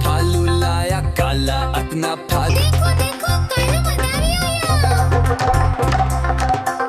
भालू लाया, काला अपना भालू। देखो देखो कालू मदारी आया।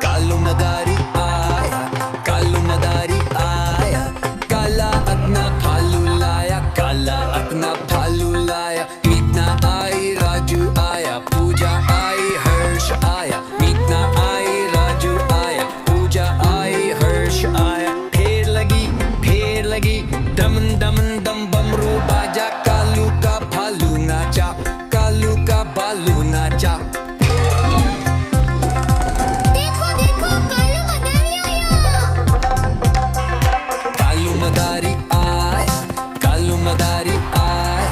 कालू मदारी आया, कालू मदारी आया, काला अपना भालू लाया, काला अपना भालू लाया। मीतना आई, राजू आया, पूजा आई, हर्ष आया। मीतना आई, राजू आया, पूजा आई, हर्ष आया। फेर लगी, दमन दमन दम बमरू बाजा। कालू का भालू नाचा, कालू का भालू नाचा। देखो देखो कालू मदारी आया। कालू मदारी आया, कालू मदारी आया,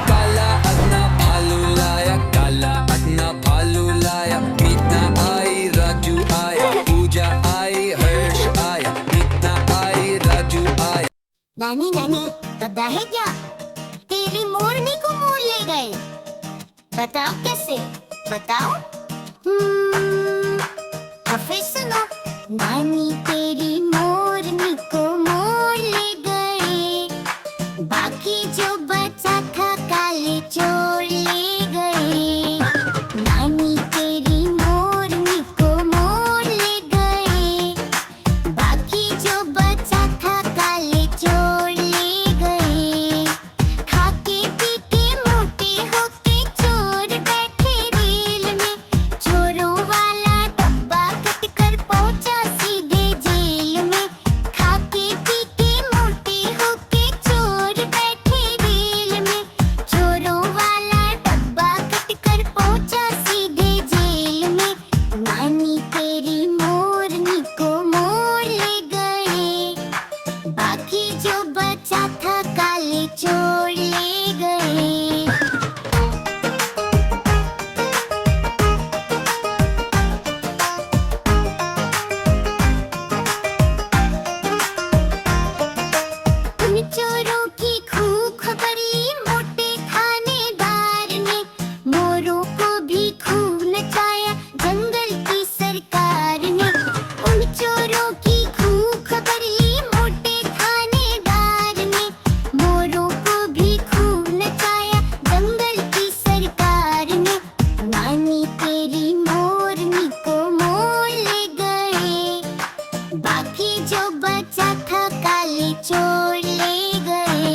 काला अपना भालू लाया, काला अपना भालू लाया। मीतना आई, राजू आया, पूजा आई, हर्ष आया। मीतना आई, राजू आया। नानी नानी पता है क्या, तेरी मोरनी को मोर ले गए। बताओ कैसे, बताओ। फिर सुनो। नानी तेरी मोरनी को मोर ले गए, बाकी जो बचा था काले चोर ले गए। नानी तेरी मोरनी को मोर ले गए, बाकी जो बचा था काले चोर ले गए। खाके पीके मोटे होके चोर बैठे रेल में, चोरों वाला डब्बा कट कर पहुंचा सीधे जेल में। खाके पीके मोटे होके चोर बैठे रेल में, चोरों वाला डब्बा कट कर पहुंचा सीधे जेल में। नानी तेरी मोरनी को मोर ले गए, बाकी जो बचा था काले चोर ले गए। उन चोरों की खूब खबर ली मोटे थानेदार ने, मोरों को भी खूब नचाया जंगल की सरकार ने। उन चोरों की खूब खबर ली मोटे थानेदार ने, मोरों को भी खूब नचाया जंगल की सरकार ने। नानी तेरी मोरनी को मोर ले गए, बाकी जो बचा था काले चोर ले गए।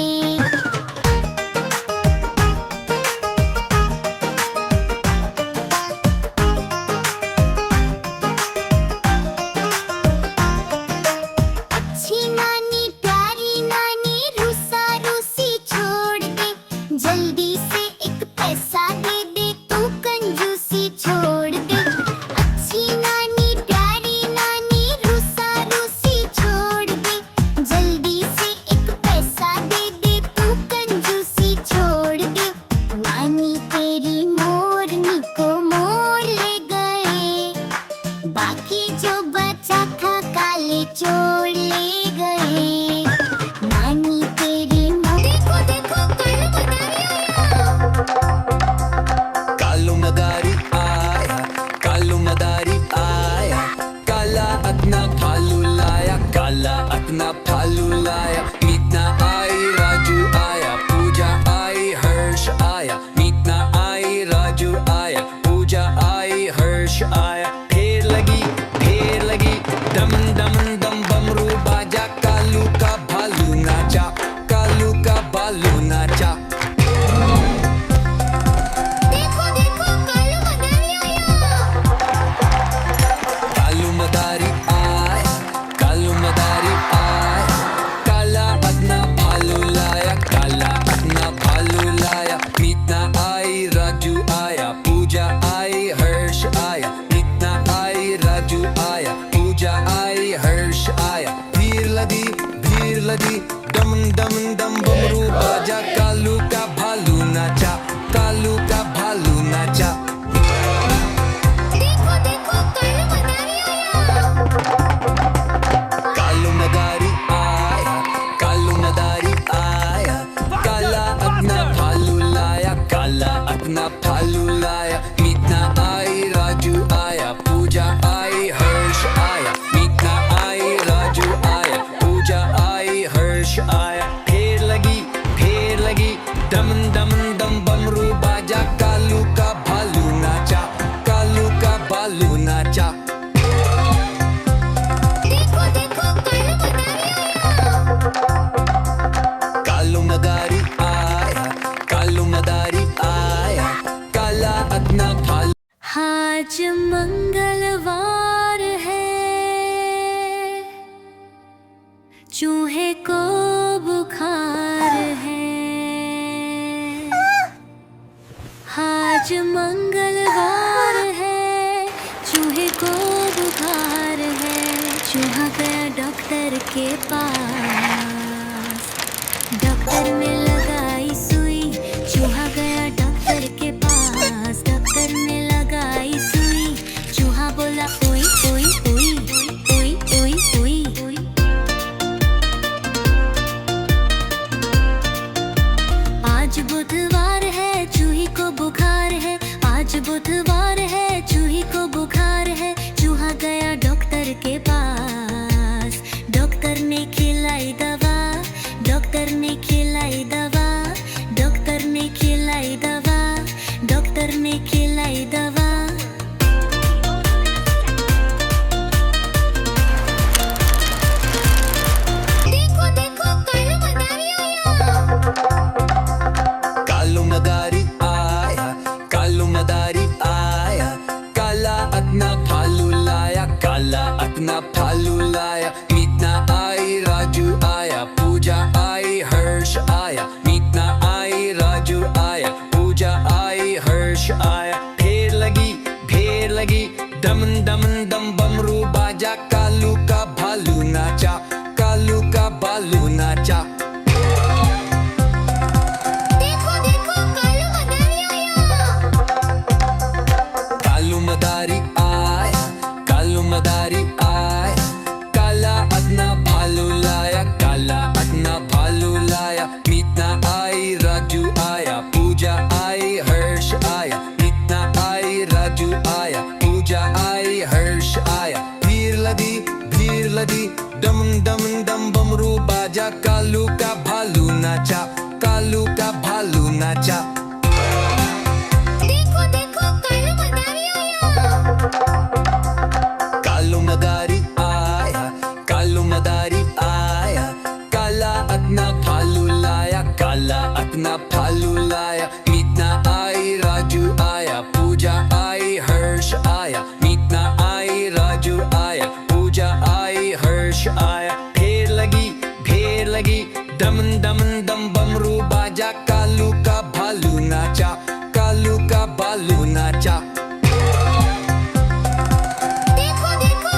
अच्छी नानी प्यारी नानी रूसा रूसी छोड़ दे, जल्दी से एक पैसा दे दे तू कंजूसी छोड़ दे। अच्छी नानी प्यारी नानी रूसा रूसी छोड़ दे, जल्दी से एक पैसा दे दे तू कंजूसी छोड़ दे। नानी तेरी मोरनी को मोर ले गए, बाकी जो बचा था काले चोर ले गए। नानी तेरी देखो देखो कालू मदारी आया। कालू मदारी आया, कालू मदारी आया, काला अपना भालू लाया, काला अपना भालू लाया। मीतना आई, राजू आया, पूजा आई, हर्ष आया। मीतना आई, राजू आया, पूजा आई, हर्ष आया। फेर लगी, दमन दमन दम बमरू बाजा। कालू का भालू नाचा, कालू का भालू नाचा। देखो देखो कालू मदारी आया। कालू मदारी आया, कालू मदारी आया, काला अपना भालू लाया, काला अपना भालू लाया। मीतना आई, राजू आया, पूजा आई, हर्ष आया। मीतना आई, राजू आया, पूजा आई, हर्ष आया। भीड़ लगी, दमन दमन दम बमरू बाजा। कालू का भालू नाचा, कालू का भालू नाचा। देखो देखो कालू मदारी आया। कालू मदारी आया, कालू मदारी आया, काला अपना भालू लाया, काला अपना भालू लाया। मीतना आई, राजू आया, पूजा आई, हर्ष आया। मीतना आई, राजू आया, पूजा आई, हर्ष आया। फेर लगी, दमन दमन दम बमरू बाजा कालू का भालू नाचा कालू का भालू नाचा देखो देखो कालू मदारी आया कालू मदारी आया काला अपना भालू आज मंगलवार है चूहे को बुखार है आज मंगलवार है चूहे को बुखार है चूहा गया डॉक्टर के पास डॉक्टर ने लगाई सुई चूहा गया डॉक्टर के पास डॉक्टर ने लगाई सुई चूहा बोला ओई ओई ओई ओई ओई ओई आज बुधवार है चूही को बुखार है आज बुधवार है चूही को बुखार है चूहा गया डॉक्टर के पास डॉक्टर ने खिलाई दवा डॉक्टर ने खिलाई दवा डॉक्टर ने खिलाई दवा डॉक्टर ने खिलाई दवा देखो देखो कालू मदारी आया कालू मदारी आया काला अपना भालू लाया काला अपना भालू लाया मीतना आई राजू आया पूजा आई हर्ष आया मीतना आई राजू आया पूजा आई हर्ष आया ढेर लगी दमन दमन दम बमरू बाजा कालू का भालू नाचा कालू का भालू नाचा देखो देखो कालू मदारी आया कालू मदारी आया काला अपना भालू लाया काला अपना भालू लाया मीतना आई राजू आया पूजा आई हर्ष आया मीतना आई राजू आया पूजा आई हर्ष आया भीड़ लदी दम दम दम बमरू बाजा कालू का भालू नाचा कालू का भालू नाचा देखो देखो कालू मदारी आया कालू मदारी आया काला अपना भालू लाया काला अपना भालू लाया मीतना आई राजू आया पूजा आई हर्ष आया मीतना आई राजू आया पूजा आई हर्ष आया ढेर लगी दमन दमन दम बमरू बाजा कालू का भालू नाचा कालू का भालू नाचा देखो देखो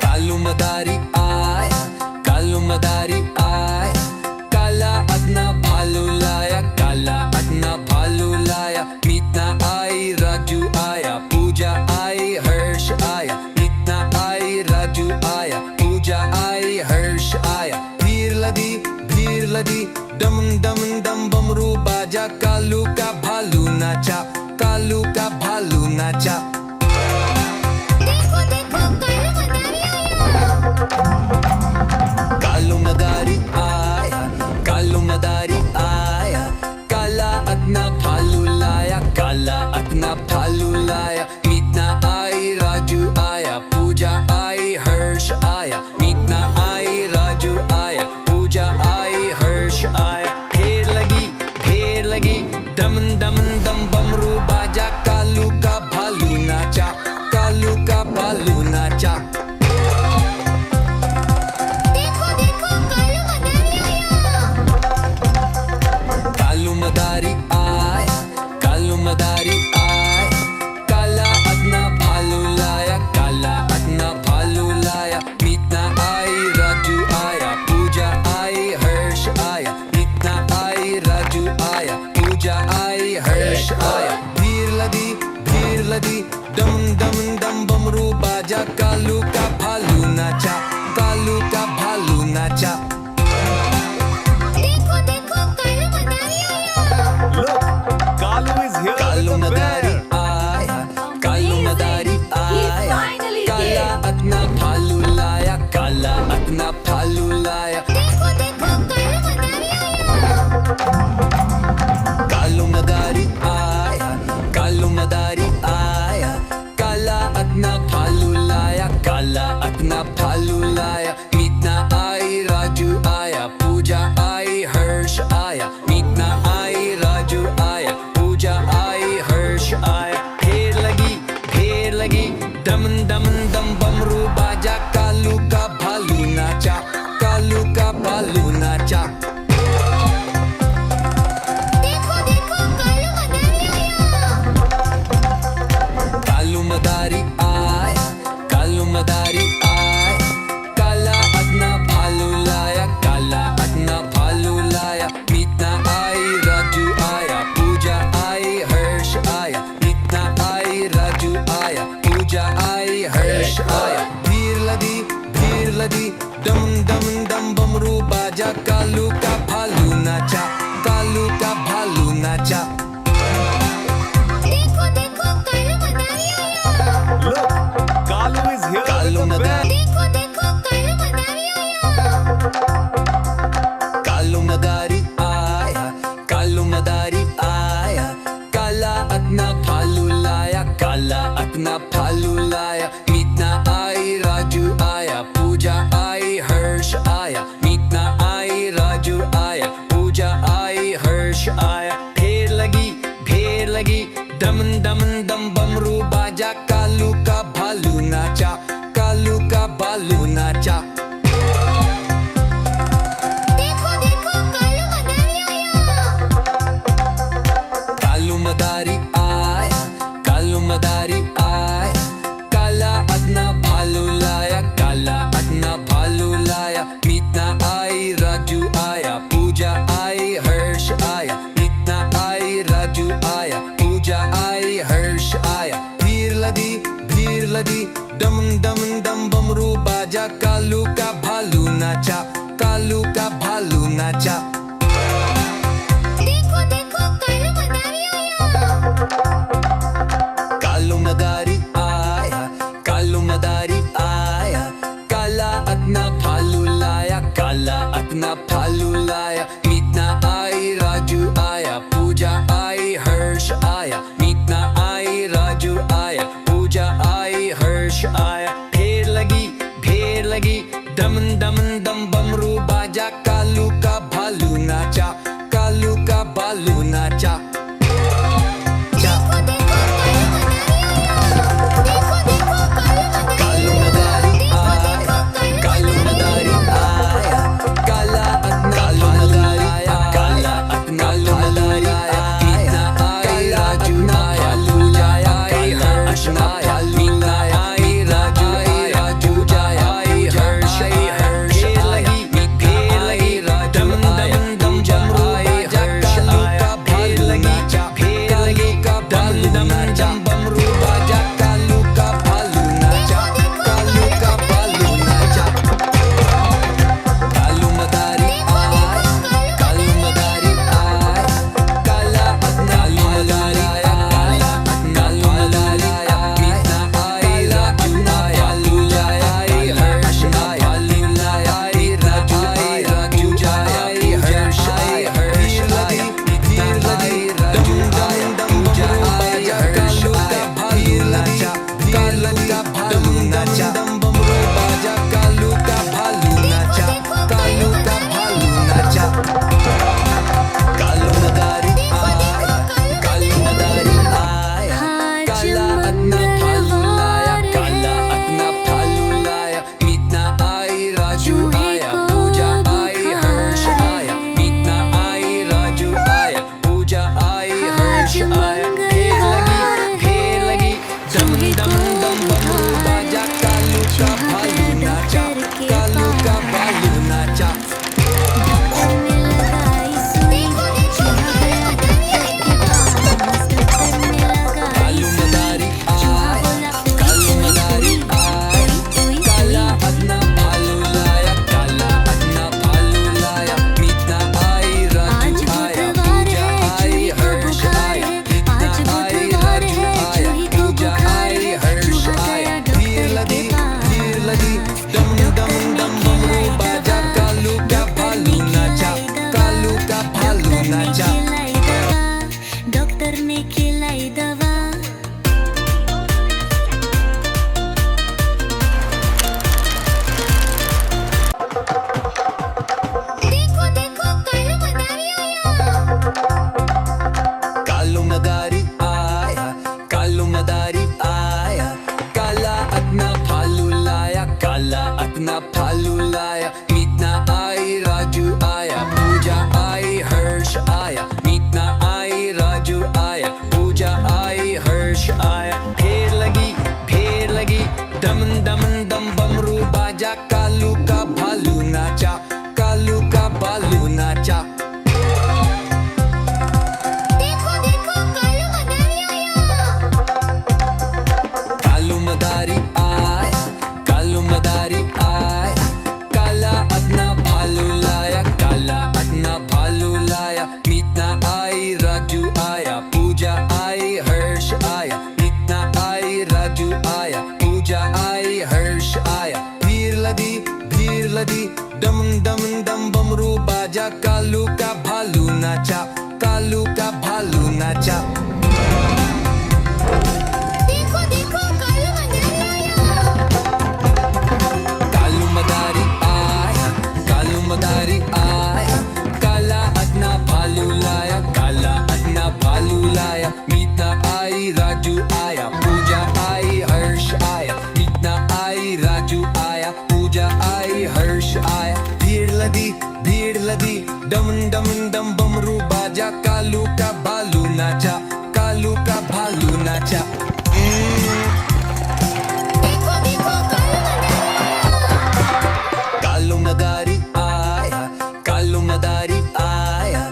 कालू मदारी आया कालू मदारी आया काला अपना भालू लाया काला अपना भालू लाया मीतना आई राजू आया पूजा आई हर्ष आया मीतना आई राजू आया पूजा आई हर्ष आया भीड़ लदी दम दम दम बमरू बाजा कालू का भालू नाचा कालू का भालू नाचा देखो देखो कालू मदारी आया कालू मदारी आया काला अपना भालू लाया काला अपना भालू लाया मीतना आई राजू आया पूजा आई हर्ष आया मीतना आई राजू आया पूजा आई हर्ष आया ढेर लगी दमन दमन दम बमरू बाजा कालू का भालू नाचा कालू का भालू नाचा देखो देखो कालू मदारी आया कालू मदारी आया काला अपना भालू लाया काला अपना भालू लाया मीतना आई राजू आया पूजा आई हर्ष आया मीतना आई राजू आया पूजा आई हर्ष आया भीड़ लदी दम दम दम बमरू बाजा कालू का भालू नाचा कालू का भालू नाचा देखो देखो Look, Kalu is here Kalu with the Madari bear. आया कालू मदारी आया काला अपना भालू लाया काला अपना भालू लाया देखो देखो डम डम डम बमरू बाजा कालू का भालू नाचा कालू का भालू नाचा देखो देखो कालू मदारी आया Look, Kalu is here Kalu with a band. देखो देखो कालू मदारी आया कालू मदारी आया कालू मदारी आया काला अपना भालू लाया काला अपना भालू लाया मीतना आई राजू आया पूजा आई हर्ष आया मीतना आई राजू आया पूजा आई हर्ष आया ढेर लगी दम दम दम बमरू बाजा कालू का भालू नाचा कालू का भालू नाचा देखो देखो कालू मदारी आया कालू मदारी आया कालू मदारी आया काला अपना भालू लाया काला अपना भालू लाया मीतना आई राजू आया पूजा आई हर्ष आया मीतना आई राजू आया पूजा आई हर्ष आया भीड़ लगी दम दम दम बमरू बाजा कालू का भालू नाचा कालू का भालू नाचा देखो देखो कालू मदारी आया कालू मदारी आया कालू मदारी आया काला अपना भालू लाया काला अपना भालू लाया मीतना आई राजू आया पूजा आई हर्ष आया मीतना आई राजू आया पूजा आई हर्ष आया ढेर लगी दम दम दम बमरू बाजा कालू का भालू नाचा कालू का भालू नाचा देखो देखो कालू मदारी आया देखो देखो कालू मदारी आया काला अपना मदारी आया काला अपना मदारी आया मीना आई राजू आया पूजा आई हर्ष आया मीना आई राजू आया पूजा आई हर्ष लगी राजू आया दम जम आई हर्ष आया भेड़ लगी का भालू नाचा बमरू बाजा कालू का भालू नाचा कालू का भालू नाचा कालू मदारी आया कालू मदारी आया काला अपना मदारी आया काला अपना मदारी आया मीना आई राजू आया पूजा आई हर्ष आया लीला आई राजू आया पूजा आई हर्ष आया भीड़ लगी राजू आया पूजा आई हर्ष आया भालू नाचा कालू का भालू नाचा दम बमरू बाजा कालू का भालू नाचा कालू का भालू नाचा कालू मदारी आया कालू मदारी आया काला अपना भालू लाया काला अपना भालू लाया मीतना आई राजू आया पूजा आई हर्ष आया मीतना आई राजू आया पूजा आई हर्ष आया ढेर लगी दम दम दम बमरू बाजा कालू का भालू नाचा कालू का भालू नाचा कालू मदारी आया कालू मदारी आया काला अपना भालू लाया काला अपना भालू लाया मीतना आई राजू आया पूजा आई हर्ष आया मीतना आई राजू आया पूजा आई हर्ष आया भीड़ लगी दम दम दम बमरू बाजा कालू का भालू नाचा कालू का भालू नाचा डॉक्टर ने खिलाई दवा देखो देखो कालू मदारी आया कालू मदारी आया कालू मदारी आया काला अपना भालू लाया काला अपना भालू लाया मीतना आई राजू आया पूजा आई हर्ष आया भालू लाया, मीतना आई, राजू आया, पूजा आई, हर्ष आया, मीतना आई, राजू आया, पूजा आई, हर्ष आया। भीड़ लदी, डम डम डम बमरू बाजा, कालू का भालू नाचा, कालू का भालू नाचा। देखो देखो कालू मदारी आया। कालू मदारी आया, कालू मदारी आया, काला अपना भालू लाया, काला अपना भालू लाया, मीतना आई, राजू आया, पूजा आई, हर्ष आया, मीतना आई, राजू आया, पूजा आई, हर्ष आया। भीड़ लदी, डम डम डम बमरू बाजा, कालू का भालू नाचा, कालू का भालू नाचा। देखो देखो कालू मदारी आया। कालू मदारी आया,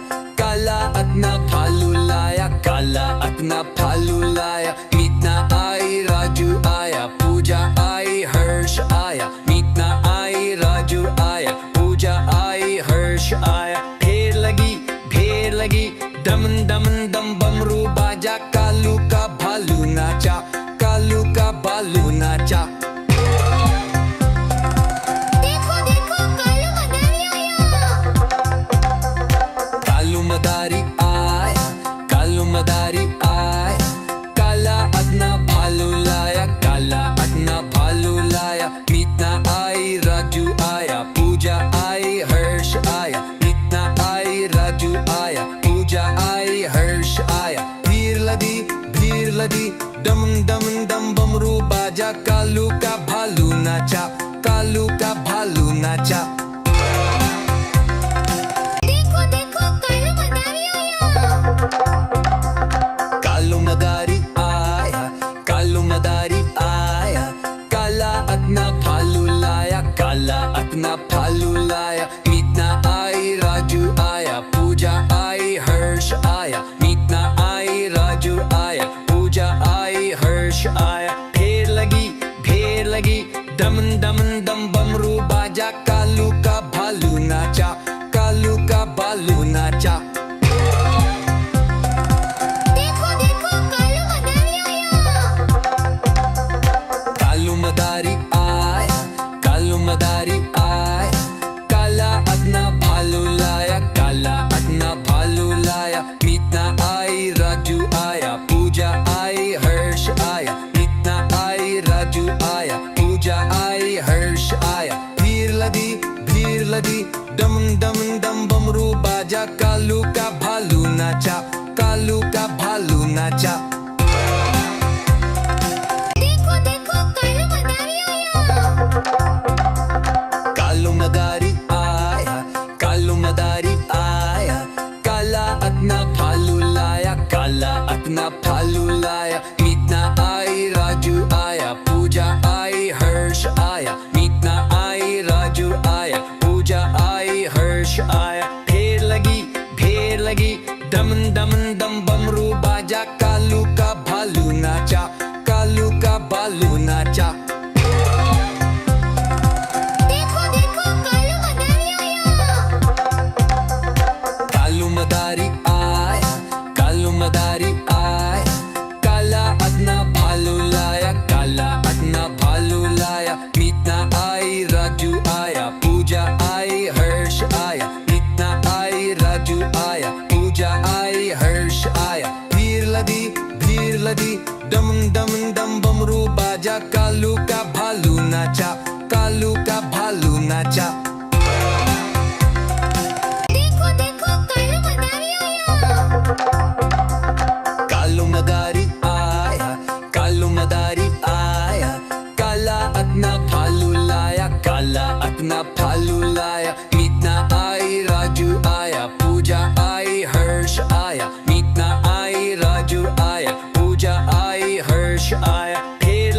काला अपना भालू लाया, काला अपना भालू लाया, मीतना आई, राजू आया, पूजा आई, हर्ष आया, मीतना आई, राजू आया, पूजा आई, हर्ष आया। ढेर लगी, डम डम डम बमरू बाजा, कालू का भालू नाचा, कालू का भालू नाचा। देखो देखो कालू मदारी आया। कालू मदारी आया, काला अपना भालू लाया, काला अपना भालू लाया, मीतना आई, राजू आया, पूजा आई, हर्ष आया, मीतना आई, राजू आया, पूजा आई, हर्ष आया। भीड़ लदी, डम डम डम बमरू बाजा, कालू का भालू नाचा, कालू का भालू नाचा। देखो देखो कालू मदारी आया, कालू मदारी आया, काला अपना भालू लाया, काला अपना भालू लाया, मीतना आई, राजू आया, पूजा आई, हर्ष आया, मीतना आई, राजू आया, पूजा आई, हर्ष आया। ढेर लगी, डम डम डम बमरू बाजा, कालू का भालू नाचा, कालू का भालू नाचा। देखो देखो कालू मदारी आया, कालू मदारी आया, काला अपना भालू लाया, काला अपना भालू लाया, मीतना आई, राजू आया, पूजा आई, हर्ष आया, मीतना आई, राजू आया, पूजा आई, हर्ष आया। भीड़ लदी, डम डम डम बमरू बाजा, कालू का भालू नाचा, कालू का भालू नाचा। देखो देखो कालू मदारी आया, कालू मदारी आया, काला अपना भालू लाया, काला अपना भालू लाया, मीतना आई, राजू आया, पूजा आई, हर्ष आया, मीतना आई, राजू आया, पूजा आई, हर्ष आया। ढेर लगी, डम डम डम बमरू बाजा, कालू का भालू नाचा, कालू का भालू नाचा। देखो देखो कालू मदारी आया, कालू मदारी आया, काला अपना भालू लाया, काला अपना भालू लाया, मीतना आई, राजू आया, पूजा आई, हर्ष आया, मीतना आई, राजू आया, पूजा आई, हर्ष आया। भीड़ लदी, डम डम डम बमरू बाजा, कालू का भालू नाचा, कालू का भालू नाचा। देखो देखो कालू मदारी आया, कालू मदारी आया, काला अपना भालू लाया, काला अपना भालू लाया, मीतना आई, राजू आया, पूजा आई, हर्ष आया, मीतना आई, राजू आया, पूजा आई, हर्ष आया। ढेर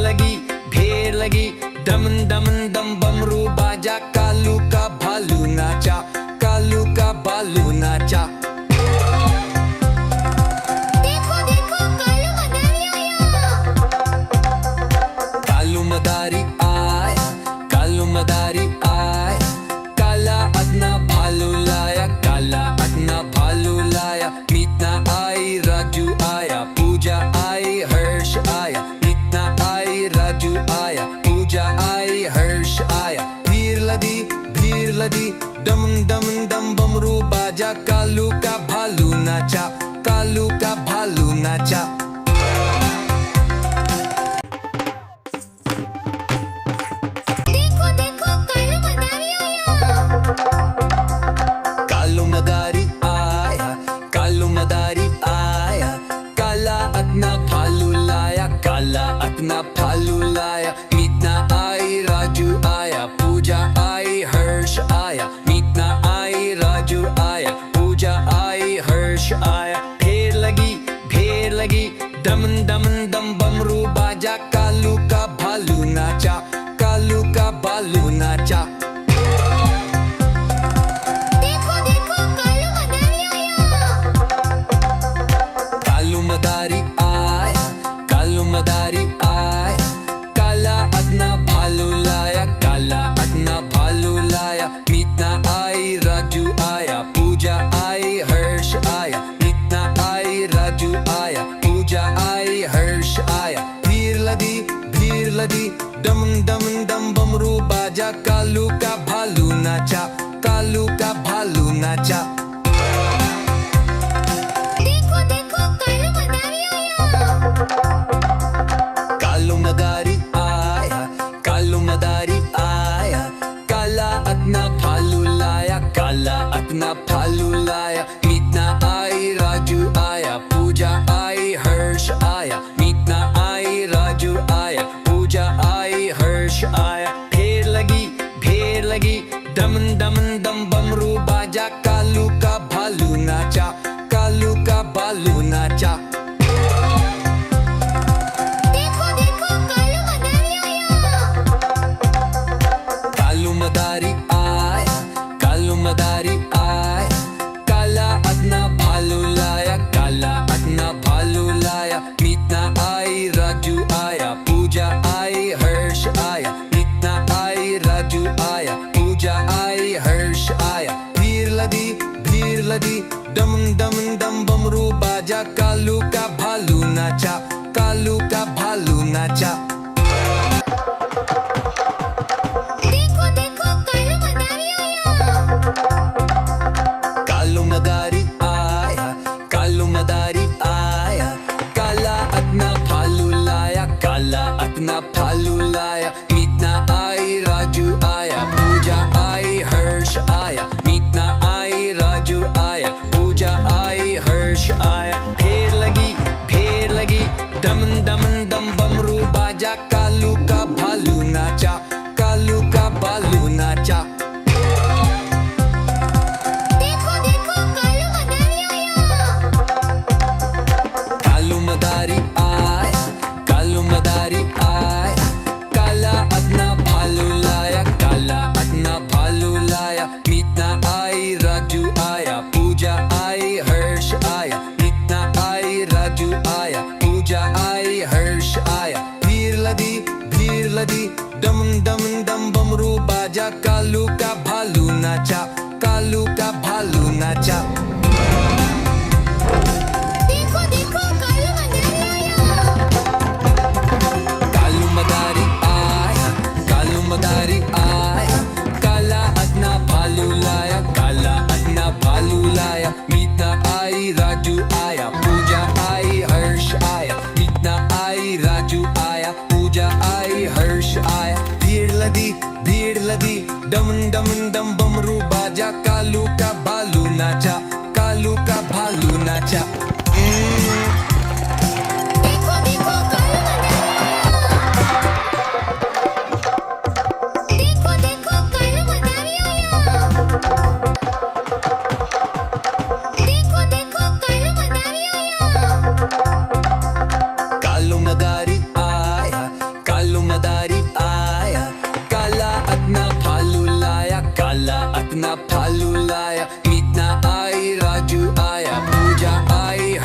लगी, डम डम डम बम भालू नाचा, कालू का भालू नाचा। देखो देखो कालू मदारी आया। कालू मदारी आया, कालू मदारी आया, काला अपना भालू लाया, काला अपना भालू लाया। मीतना आई, राजू आया, पूजा आई, हर्ष आया। मीतना आई, राजू आया, पूजा आई, हर्ष आया। ढेर लगी, दमन दमन दम बमरू बाजा, कालू का भालू नाचा, कालू का भालू नाचा। देखो देखो कालू मदारी आया। कालू मदारी आया, कालू मदारी आया, काला अपना भालू लाया, काला अपना भालू लाया। मीतना आई, राजू आया, पूजा आई, हर्ष आया। मीतना आई, राजू आया, पूजा आई, हर्ष आया। भीड़ लगी, दम दम दम बमरू बाजा, कालू का भालू नाचा, कालू का भालू नाचा। देखो देखो कालू मदारी आया। कालू मदारी आया, कालू मदारी आया, काला अपना भालू लाया, काला अपना भालू लाया। मीतना आई, राजू आया, पूजा आई, हर्ष आया। मीतना आई, राजू आया, पूजा आई, हर्ष आया। ढेर लगी, दमन दमन दम बमरू बाजा, कालू का भालू नाचा, कालू का भालू नाचा। देखो देखो कालू मदारी आया। कालू मदारी आया, कालू मदारी आया, काला अपना भालू लाया, काला अपना भालू लाया। मीतना आई, राजू आया, पूजा आई, हर्ष आया। मीतना आई, राजू आया, पूजा आई, हर्ष आया। भीड़ लगी, दम दम दम बमरू बाजा, कालू का भालू नाचा, कालू का भालू नाचा। देखो देखो कालू मदारी आया। कालू मदारी आया, कालू मदारी आया, काला अपना भालू लाया, काला अपना भालू लाया। मीतना आई, राजू आया, पूजा आई, हर्ष आया। मीतना आई, राजू आया, पूजा आई, हर्ष आया। ढेर लगी, दमन दमन दम बमरू बाजा, कालू का भालू नाचा, कालू का भालू नाचा। देखो देखो कालू मदारी आया। कालू मदारी आया, कालू मदारी आया, काला अपना भालू लाया, काला अपना भालू लाया। मीतना आई, राजू आया, पूजा आई, हर्ष आया। मीतना आई, राजू आया, पूजा आई, हर्ष आया। भीड़ लगी, दम दम दम बमरू बाजा, कालू का भालू नाचा, कालू का भालू नाचा। देखो देखो कालू मदारी आया। कालू मदारी आया, कालू मदारी आया, काला अपना भालू लाया, काला अपना भालू लाया। मीतना आई, राजू आया, पूजा आई, हर्ष आया। मीतना आई, राजू आया, पूजा आई, हर्ष आया। भीड़ लगी, दमन दमन दम बमरू बाजा, कालू का भालू नाचा, कालू का भालू नाचा। देखो देखो कालू मदारी आया। देखो देखो कालू मदारी आया। देखो देखो कालू मदारी आया। कालू मदारी आया, कालू मदारी आया, काला अपना भालू लाया, काला अपना भालू लाया। मीतना आई, राजू आया, पूजा आई,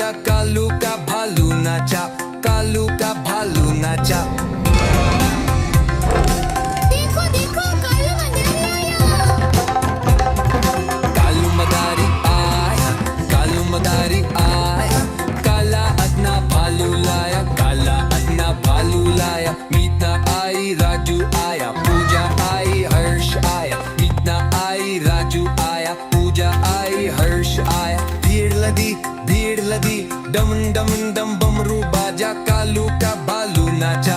बाजा कालू का भालू नाचा कालू का भालू नाचा देखो देखो कालू मदारी आया कालू मदारी आया कालू मदारी आया काला अपना भालू लाया काला अपना भालू लाया मीता आई राजू आया पूजा आई हर्ष आया मीता आई राजू आया पूजा आई हर्ष आया भीड़ लदी डम डम डम बमरू बाजा कालू का भालू नाचा